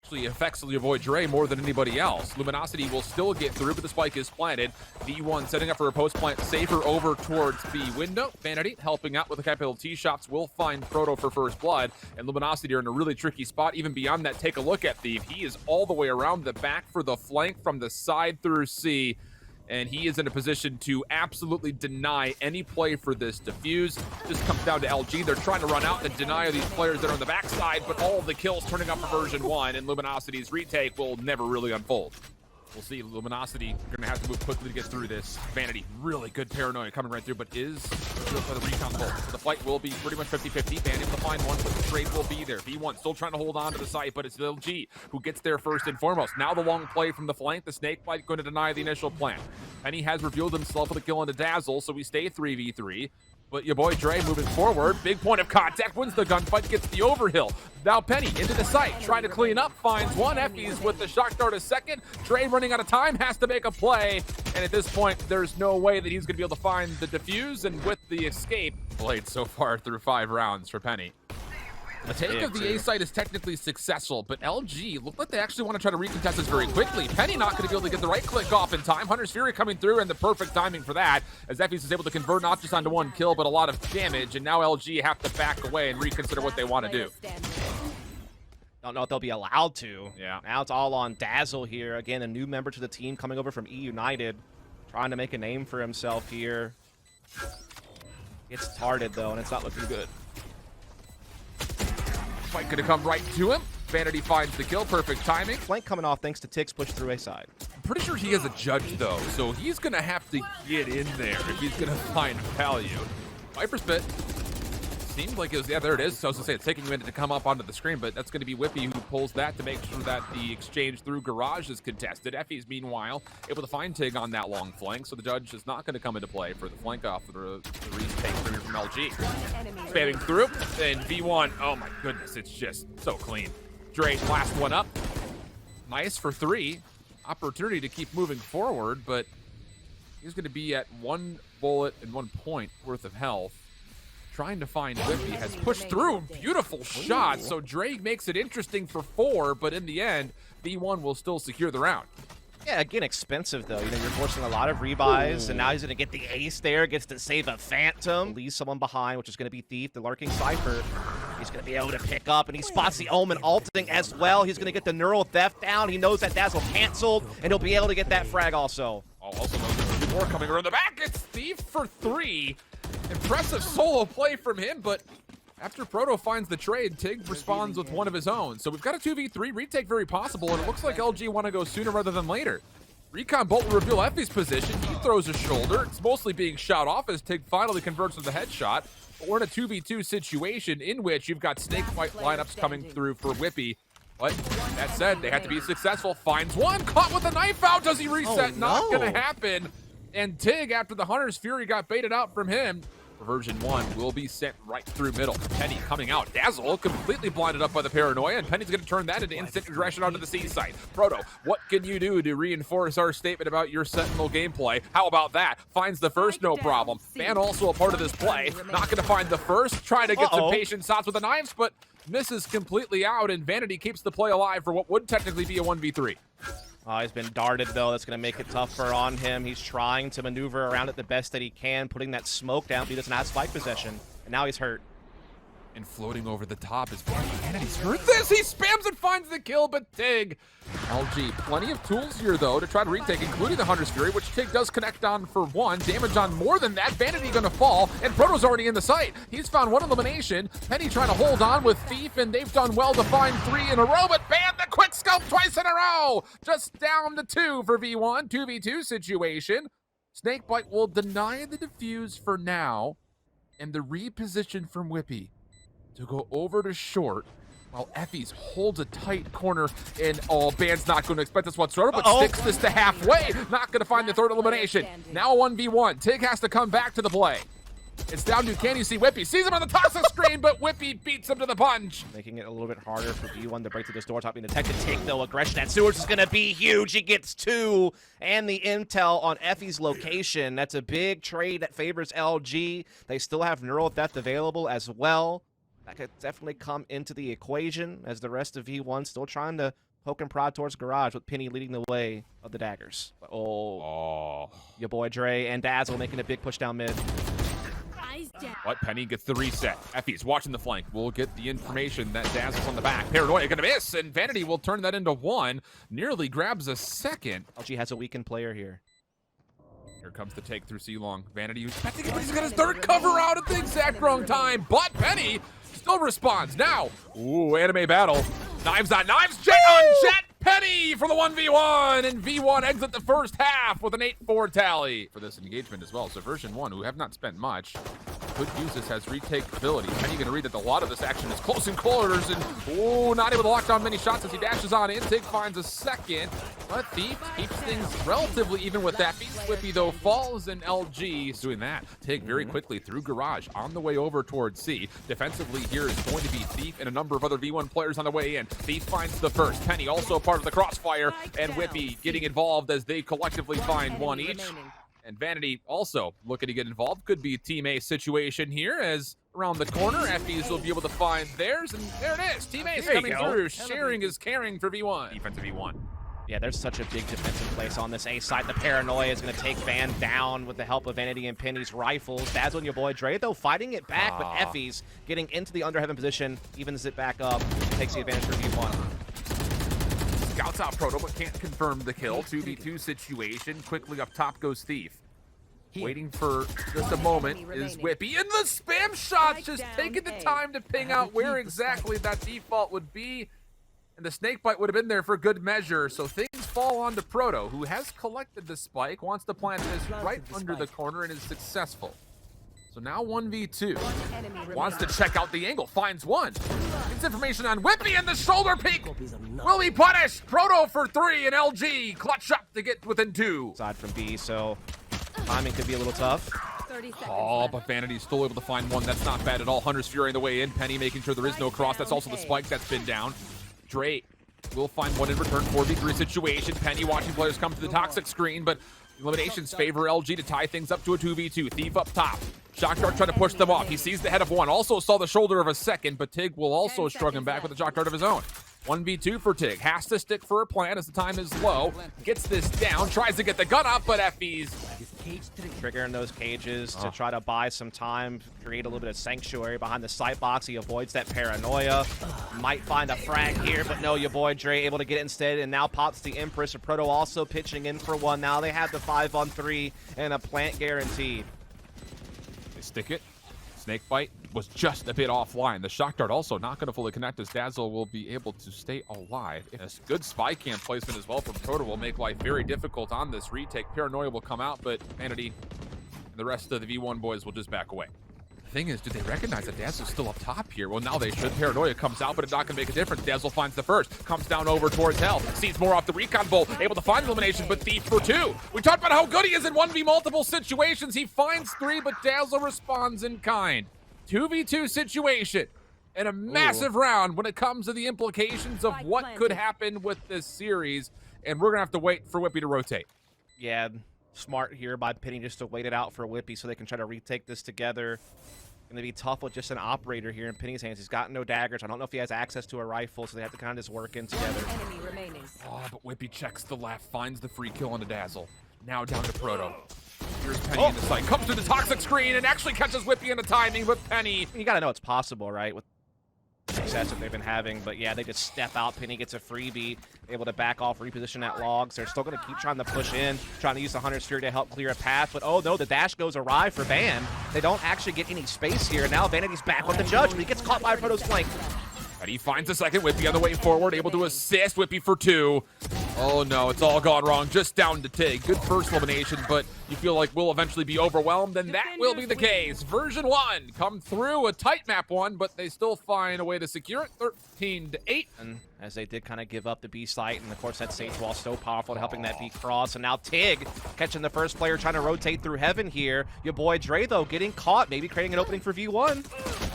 actually affects yboidre more than anybody else. Luminosity will still get through, but the spike is planted. V1 setting up for a post plant safer over towards B window. Vanity helping out with the capital T shots will find Proto for first blood, and Luminosity are in a really tricky spot. Even beyond that, take a look at Thief. He is all the way around the back for the flank from the side through C, and he is in a position to absolutely deny any play for this defuse. Just comes down to LG. They're trying to run out and deny these players that are on the backside, but all of the kills turning up for version 1, and Luminosity's retake will never really unfold. We'll see. Luminosity going to have to move quickly to get through this. Vanity, really good paranoia coming right through, but is killed by the recon bolt. So the fight will be pretty much 50-50. Vanity able to find one, but the trade will be there. V1 still trying to hold on to the site, but it's LG who gets there first and foremost. Now the long play from the flank. The snake bite going to deny the initial plan. Penny has revealed himself with a kill into Dazzle, so we stay 3v3. But your boy Dre moving forward. Big point of contact, wins the gunfight, gets the overhill. Now Penny into the site, trying to clean up, finds one. Effie's with the shock dart a second. Dre running out of time, has to make a play. And at this point, there's no way that he's going to be able to find the defuse. And with the escape, played so far through 5 rounds for Penny. The take of the A site is technically successful, but LG look like they actually want to try to recontest this very quickly. Penny not going to be able to get the right click off in time. Hunter's Fury coming through, and the perfect timing for that, as Effie's is able to convert not just onto 1 kill, but a lot of damage, and now LG have to back away and reconsider what they want to do. Don't know if they'll be allowed to. Yeah. Now it's all on Dazzle here. Again, a new member to the team coming over from E United, trying to make a name for himself here. Gets tarded, though, and it's not looking good. Fight gonna come right to him. Vanity finds the kill, perfect timing. Flank coming off thanks to Ticks push through A side. I'm pretty sure he has a judge though, so he's gonna have to get in there if he's gonna find value. Viper Spit seemed like it was, yeah, there it is. So I was gonna say it's taking a minute to come up onto the screen, but that's gonna be Whippy who pulls that to make sure that the exchange through garage is contested. Effie's meanwhile able to find Tig on that long flank, so the judge is not gonna come into play for the flank off the retake through from LG. Spamming through, and V1, oh my goodness, it's just so clean. Drake last one up. Nice for 3. Opportunity to keep moving forward, but he's gonna be at 1 bullet and 1 point worth of health. Trying to find Whippy, has pushed through, beautiful shot, so Drake makes it interesting for 4, but in the end, V1 will still secure the round. Yeah, again, expensive, though. You know, you're forcing a lot of rebuys, and now he's going to get the ace there, gets to save a Phantom, leaves someone behind, which is going to be Thief, the lurking Cypher. He's going to be able to pick up, and he spots the Omen ulting as well. He's going to get the Neural Theft down. He knows that Dazzle canceled, and he'll be able to get that frag also. Also knows there's 2 more coming around the back. It's Thief for 3. Impressive solo play from him, but after Proto finds the trade, Tig responds with one of his own. So we've got a 2v3 retake very possible, and it looks like LG want to go sooner rather than later. Recon Bolt will reveal Effie's position. He throws a shoulder. It's mostly being shot off as Tig finally converts with a headshot. But we're in a 2v2 situation in which you've got snake fight lineups coming through for Whippy. But that said, they have to be successful. Finds one, caught with a knife out. Does he reset? Oh, Not no. gonna happen. And Tig, after the Hunter's Fury got baited out from him, version 1 will be sent right through middle. Penny coming out. Dazzle completely blinded up by the paranoia, and Penny's going to turn that into instant aggression onto the C site. Proto, what can you do to reinforce our statement about your Sentinel gameplay? How about that? Finds the first, no problem. Fan also a part of this play. Not going to find the first. Trying to get some patient shots with the knives, but misses completely out, and Vanity keeps the play alive for what would technically be a 1v3. He's been darted, though. That's going to make it tougher on him. He's trying to maneuver around it the best that he can, putting that smoke down, but he doesn't have spike possession. And now he's hurt. And floating over the top is Vanity's heard this. He spams and finds the kill, but Tig. LG, plenty of tools here, though, to try to retake, including the Hunter's Fury, which Tig does connect on for 1. Damage on more than that. Vanity going to fall, and Proto's already in the site. He's found 1 elimination. Penny trying to hold on with Thief, and they've done well to find 3 in a row, but ban the quick scope twice in a row. Just down to 2 for V1. 2v2 situation. Snakebite will deny the defuse for now, and the reposition from Whippy to go over to short while Effie's holds a tight corner, and Ban's not going to expect this whatsoever, but sticks this to halfway. Not going to find the 3rd elimination. Now a 1v1. Tig has to come back to the play. It's down to, can you see Whippy? Sees him on the toxic screen, but Whippy beats him to the punch. Making it a little bit harder for V1 to break through this door. Top being detected. Tig, though, aggression at sewers is going to be huge. He gets 2, and the intel on Effie's location. That's a big trade that favors LG. They still have Neural Theft available as well. That could definitely come into the equation as the rest of V1 still trying to poke and prod towards garage with Penny leading the way of the daggers. Oh. Yaboidre and Dazzle making a big push down mid. But Penny gets the reset. Effie's watching the flank. We'll get the information that Dazzle's on the back. Paranoia gonna miss, and Vanity will turn that into one. Nearly grabs a second. LG has a weakened player here. Here comes the take through C-Long. Vanity, he's got his third cover out at the exact wrong time, but Penny still responds. Now, ooh, anime battle. Knives on knives, Jet on Jet. Penny for the 1v1, and V1 exit the first half with an 8-4 tally for this engagement as well. So version 1, who have not spent much, could use this as retake ability. Penny going to read that a lot of this action is close in quarters, and oh, not able to lock down many shots as he dashes on in. Tig finds a second, but Thief keeps things relatively even with that. Whippy though falls, and LG is doing that. Tig very quickly through garage on the way over towards C. Defensively here is going to be Thief and a number of other V1 players on the way in. Thief finds the first. Penny also part of the crossfire, and Whippy getting involved as they collectively find one each. And Vanity also looking to get involved. Could be a Team A situation here, as around the corner, Effies will be able to find theirs, and there it is. Team A is coming through. Sharing is caring for V1. Defensive V1. Yeah, there's such a big defensive place on this A side. The Paranoia is going to take Van down with the help of Vanity and Penny's rifles. Dazzle and your boy Dre, though, fighting it back, but Effie's getting into the underheaven position, evens it back up, takes the advantage for V1. Scouts out Proto, but can't confirm the kill. 2v2 situation. Quickly up top goes Thief. Waiting for just a moment is Whippy. And the spam shot, just taking the time to ping out where exactly that default would be. And the snakebite would have been there for good measure. So things fall onto Proto, who has collected the spike, wants to plant this right under the corner, and is successful. So now 1v2. Wants to check out the angle, finds one. Gets information on Whippy, and the shoulder peek will be punished. Proto for 3, and LG clutch up to get within 2. Side from B, so timing could be a little tough. But Vanity's still able to find one. That's not bad at all. Hunter's Fury on the way in. Penny making sure there is no cross. That's also the spike that's been down. Drake will find one in return. 4v3 situation. Penny watching players come to the toxic screen, but eliminations favor LG to tie things up to a 2v2. Thief up top. Shock Dart trying to push them off. He sees the head of one. Also saw the shoulder of a second, but Tig will also shrug him back with a Shock Dart of his own. 1v2 for Tig. Has to stick for a plan as the time is low. Gets this down. Tries to get the gun up, but Effie's triggering those cages to try to buy some time, create a little bit of sanctuary behind the sight box. He avoids that Paranoia. Might find a frag here, but no, your boy Dre able to get it instead, and now pops the Empress. Proto also pitching in for one. Now they have the 5-on-3 and a plant guaranteed. They stick it. Snakebite was just a bit offline. The Shock Dart also not going to fully connect, as Dazzle will be able to stay alive. And a good spy cam placement as well from Proto will make life very difficult on this retake. Paranoia will come out, but Vanity and the rest of the V1 boys will just back away. The thing is, did they recognize that Dazzle's still up top here? Well, now they should. Paranoia comes out, but it's not going to make a difference. Dazzle finds the first, comes down over towards Hell, sees more off the recon bolt, able to find elimination, but Thief for 2. We talked about how good he is in 1v multiple situations. He finds 3, but Dazzle responds in kind. 2v2 situation, and a massive round when it comes to the implications of what could happen with this series, and we're going to have to wait for Whippy to rotate. Yeah, smart here by Penny just to wait it out for Whippy so they can try to retake this together. Going to be tough with just an operator here in Penny's hands. He's got no daggers. I don't know if he has access to a rifle, so they have to kind of just work in together. But Whippy checks the left, finds the free kill on the Dazzle. Now down to Proto. Here's Penny in the sight. Comes through the toxic screen and actually catches Whippy in the timing, but Penny. You got to know it's possible, right? With the success that they've been having. But yeah, they just step out. Penny gets a freebie, able to back off, reposition at logs. They're still going to keep trying to push in, trying to use the Hunter's Fury to help clear a path. But oh no, the dash goes awry for Van. They don't actually get any space here. Now Vanity's back with the judge, but he gets caught by Proto's flank. But he finds a second. Whippy on the way forward, able to assist. Whippy for 2. Oh no, it's all gone wrong. Just down to Tig. Good first elimination, but you feel like we'll eventually be overwhelmed, and that will be the case. Version 1 come through a tight map one, but they still find a way to secure it. 13-8. And as they did kind of give up the B site, and of course that Sage Wall so powerful to helping that B cross. And now Tig catching the first player, trying to rotate through heaven here. Your boy Dre though getting caught, maybe creating an opening for V1.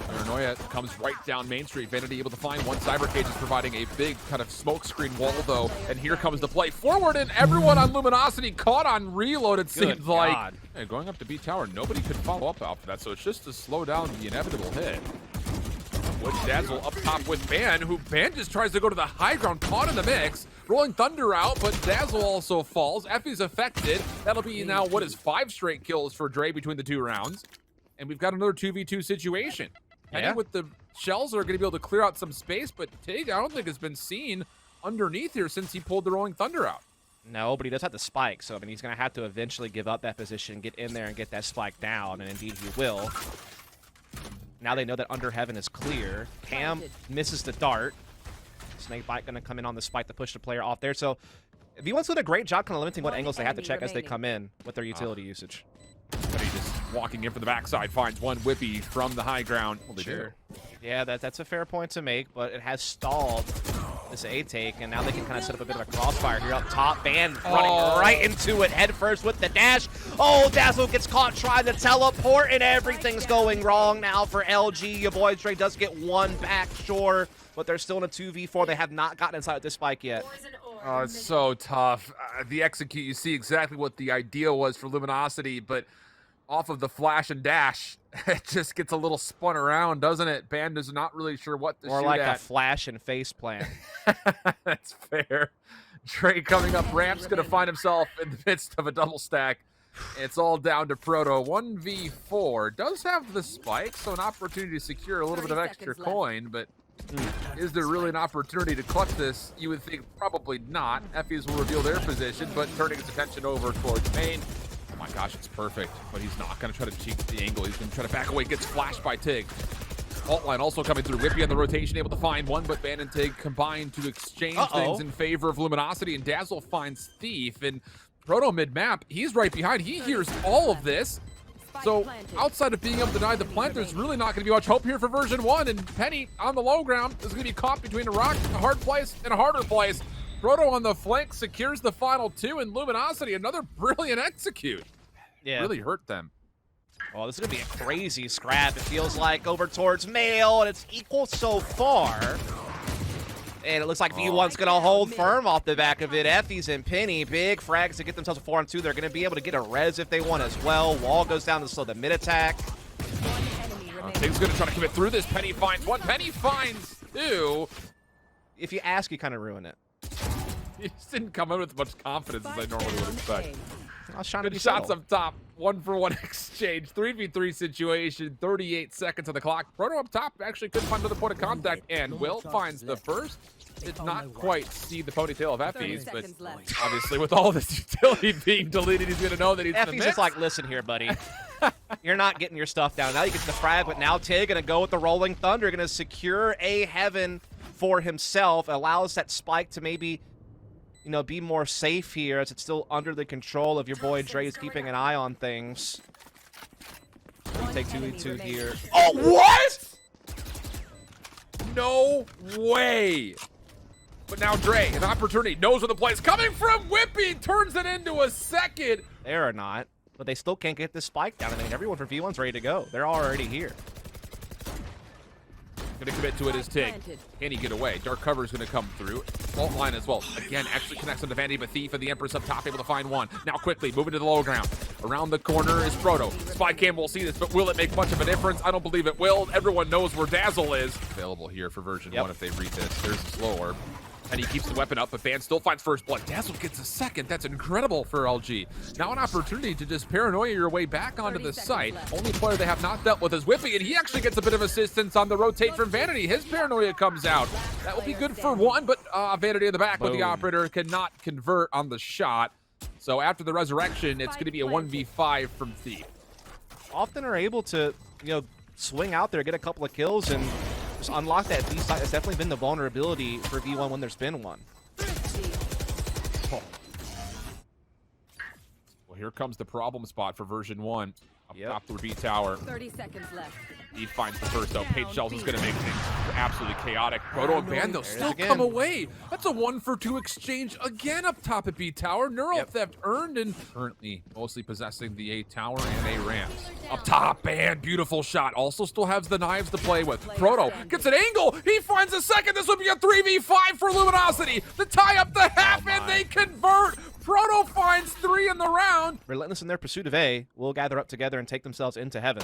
Paranoia comes right down Main Street. Vanity able to find one. Cyber Cage is providing a big kind of smoke screen wall though, and here comes the play forward, and everyone on Luminosity caught on reload. It seems like going up to B tower, nobody could follow up after that, so it's just to slow down the inevitable hit. Wood Dazzle up top with Ban, who Ban just tries to go to the high ground, caught in the mix. Rolling Thunder out, but Dazzle also falls. Effie's affected. That'll be now, what is 5 straight kills for Dre between the 2 rounds. And we've got another 2v2 situation. Penny with the shells are going to be able to clear out some space, but Tig, I don't think has been seen underneath here since he pulled the Rolling Thunder out. No, but he does have the spike, so I mean he's going to have to eventually give up that position, get in there and get that spike down, and indeed he will. Now they know that Under Heaven is clear. Cam misses the dart. Snakebite going to come in on the spike to push the player off there. So V1's doing a great job kind of limiting what angles they have to check as they come in with their utility usage. But he just walking in from the backside finds one whippy from the high ground. Well, Sure. Yeah, that's a fair point to make, but it has stalled this A take, and now they can kind of set up a bit of a crossfire here up top. Ban running right into it head first with the dash. Oh, Dazzle gets caught trying to teleport, and everything's going wrong now for LG. Yaboidre does get one back, sure, but they're still in a 2v4. They have not gotten inside with this spike yet. Oh, it's so tough. The execute, you see exactly what the idea was for Luminosity, but off of the flash and dash, it just gets a little spun around, doesn't it? Band is not really sure what to shoot like at. a flash and face plant. That's fair. Trey coming up ramp's going to find himself in the midst of a double stack. It's all down to Proto. 1v4. Does have the spike, so an opportunity to secure a little bit of extra coin, but is there really an opportunity to clutch this? You would think probably not. Effies will reveal their position, but turning his attention over towards main. Oh my gosh, it's perfect, but he's not going to try to cheat the angle. He's going to try to back away, gets flashed by Tig. Alt line also coming through. Whippy on the rotation, able to find one, but Ban and Tig combine to exchange things in favor of Luminosity, and Dazzle finds Thief, and Proto mid-map, he's right behind. He hears all of this. So outside of being able to deny the plant, there's really not going to be much hope here for version 1, and Penny on the low ground is going to be caught between a rock, a hard place, and a harder place. Proto on the flank secures the final 2, and Luminosity, another brilliant execute. Yeah. Really hurt them. Well, this is going to be a crazy scrap, it feels like, over towards Mail, and it's equal so far. And it looks like V1's going to hold firm off the back of it. Effie's and Penny, big frags to get themselves a 4-on-2. They're going to be able to get a res if they want as well. Wall goes down to slow the mid attack. Tig's going to try to commit through this. Penny finds one. Penny finds 2. If you ask, you kind of ruin it. He just didn't come in with much confidence as I normally would expect. I was trying to Good be shots subtle. up top. 1-for-1 exchange. 3v3 situation. 38 seconds on the clock. Proto up top actually could find another point of contact, and Will finds the first. Did not quite see the ponytail of Effie's, but obviously with all this utility being deleted, he's going to know that he's in the Effie's mix. just like, listen here, buddy. You're not getting your stuff down. Now you get the frag, but now Tig going to go with the Rolling Thunder, going to secure a heaven for himself, allows that spike to maybe, you know, be more safe here as it's still under the control of your boy Dre. Is keeping an eye on things. Take 2v2 here. Oh, what? No way. But now Dre, an opportunity, knows where the play is coming from. Whippy turns it into a second. They are not, but they still can't get this spike down. I mean, everyone for V1's ready to go. They're already here. Going to commit to it is Tig. Can he get away? Dark cover is going to come through. Fault line as well. Again, actually connects on the Vandy, but Thief and the Empress up top able to find one. Now quickly moving to the low ground. Around the corner is Proto. Spy Cam will see this, but will it make much of a difference? I don't believe it will. Everyone knows where Dazzle is. Available here for version 1 if they read this. There's a slow orb. And he keeps the weapon up, but Ban still finds first blood. Dazzle gets a second. That's incredible for LG. Now an opportunity to just paranoia your way back onto the site. Only player they have not dealt with is Whippy, and he actually gets a bit of assistance on the rotate from Vanity. His paranoia comes out. That will be good for 1, but Vanity in the back with the operator cannot convert on the shot. So after the resurrection, it's going to be a 1v5 from Thief. Often are able to, you know, swing out there, get a couple of kills, and just unlock that B side. Has definitely been the vulnerability for V1 when there's been one. Oh. Well, here comes the problem spot for version 1. Up top through B tower. 30 seconds left. He finds the first out. Page Shells is going to make things absolutely chaotic. Proto and Ban, they'll still come away. That's a 1-for-2 exchange again up top at B tower. Neural theft earned, and currently mostly possessing the A tower and A ramps. Up top, Ban, beautiful shot. Also still has the knives to play with. Proto gets an angle. He finds a second. This would be a 3v5 for Luminosity. The tie up the half, and they convert. Proto finds 3 in the round. Relentless in their pursuit of A will gather up together and take themselves into heaven.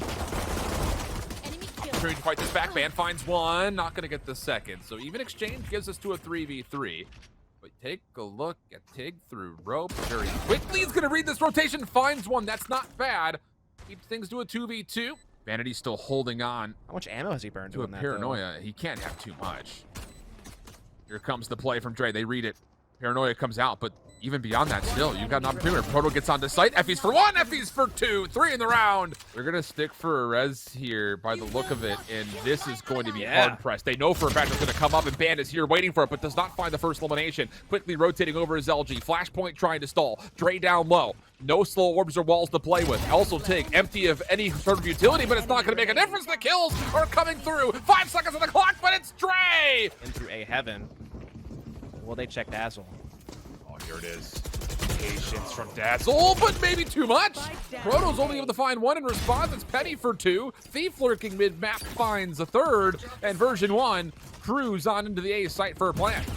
Enemy kill. opportunity to fight this back. Ban finds one, not going to get the second. So even exchange gives us to a 3v3. But take a look at Tig through rope very quickly. He's going to read this rotation, finds one. That's not bad. Keeps things to a 2v2. Vanity's still holding on. How much ammo has he burned to a paranoia? He can't have too much. Here comes the play from Dre. They read it. Paranoia comes out, but even beyond that, still, you've got an opportunity. Proto gets onto site. Effie's for one, Effie's for two, 3 in the round. They're going to stick for a res here by the look of it, and this is going to be hard pressed. They know for a fact it's going to come up, and Band is here waiting for it, but does not find the first elimination. Quickly rotating over his LG. Flashpoint trying to stall. Dre down low. No slow orbs or walls to play with. Also Tig, empty of any sort of utility, but it's not going to make a difference. The kills are coming through. 5 seconds on the clock, but it's Dre! In through A heaven. Will they check Dazzle? Here it is. Patience from Dazzle, but maybe too much. Proto's only able to find one in response. It's Penny for 2. Thief lurking mid-map finds a third. And version 1 cruise on into the A site for a plant.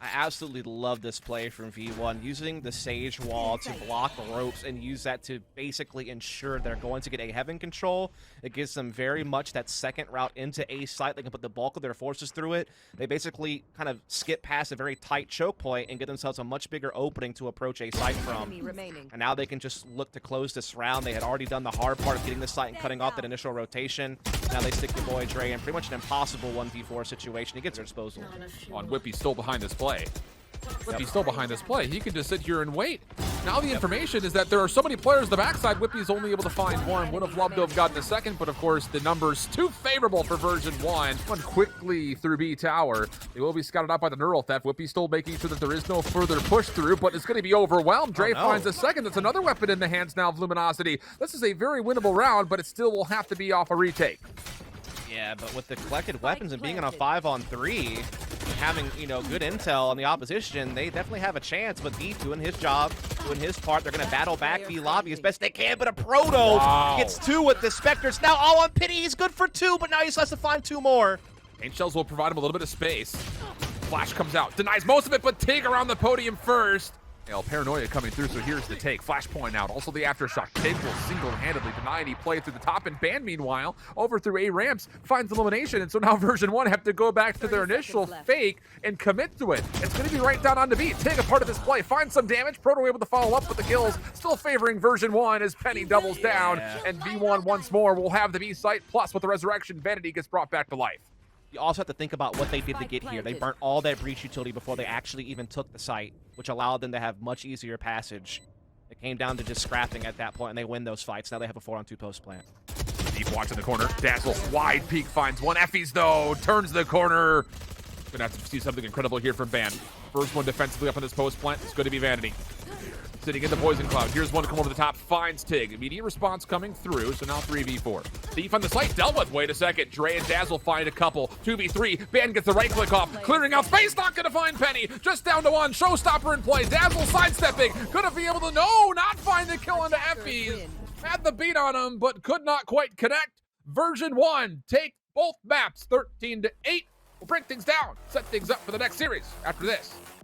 I absolutely love this play from V1, using the Sage Wall to block the ropes and use that to basically ensure they're going to get a heaven control. It gives them very much that second route into A site. They can put the bulk of their forces through it. They basically kind of skip past a very tight choke point and get themselves a much bigger opening to approach A site from. And now they can just look to close this round. They had already done the hard part of getting this site and cutting off that initial rotation. Now they stick your boy Dre in pretty much an impossible 1v4 situation. He gets their disposal. On Whippy still behind this play. Whippy's still behind this play. He can just sit here and wait. Now the information is that there are so many players on the backside. Whippy's only able to find one. Would have loved to have gotten a second, but of course the numbers too favorable for version 1. One quickly through B tower. They will be scouted out by the neural theft. Whippy still making sure that there is no further push through, but it's going to be overwhelmed. Dre finds a second. That's another weapon in the hands now of Luminosity. This is a very winnable round, but it still will have to be off a retake. Yeah, but with the collected weapons and being on a 5-on-3, having, you know, good intel on the opposition, they definitely have a chance. But V doing his job, doing his part. They're going to battle back V lobby as best they can, but a Proto gets 2 with the Spectres. Now all on Pity, he's good for 2, but now he still has to find 2 more. Paint shells will provide him a little bit of space. Flash comes out, denies most of it, but Tig around the podium first. Paranoia coming through, so here's the take. Flashpoint out, also the aftershock. Tig will single-handedly deny any play through the top, and Band, meanwhile, over through A ramps, finds elimination, and so now version 1 have to go back to their initial fake and commit to it. It's going to be right down on the beat. Tig, a part of this play, finds some damage. Proto able to follow up with the kills, still favoring version 1 as Penny doubles down, and V1 once more will have the B site, plus with the resurrection, Vanity gets brought back to life. You also have to think about what they did to get here. They burnt all that breach utility before they actually even took the site, which allowed them to have much easier passage. It came down to just scrapping at that point, and they win those fights. Now they have a 4-on-2 post plant. Deep watch in the corner. Dazzle, wide peek, finds one. Effie's, though, turns the corner. Gonna have to see something incredible here from Band. First one defensively up on this post plant. It's going to be Vanity. Sitting in the poison cloud. Here's one to come over the top. Finds Tig. Immediate response coming through. So now 3v4. Thief on the site. Dealt with. Wait a second. Dre and Dazzle find a couple. 2v3. Band gets the right click off. Clearing out space. Not going to find Penny. Just down to 1. Showstopper in play. Dazzle sidestepping. Couldn't be able to. No, not find the kill into Effie's. Had the beat on him, but could not quite connect. Version 1 take both maps 13-8. We'll break things down. Set things up for the next series after this.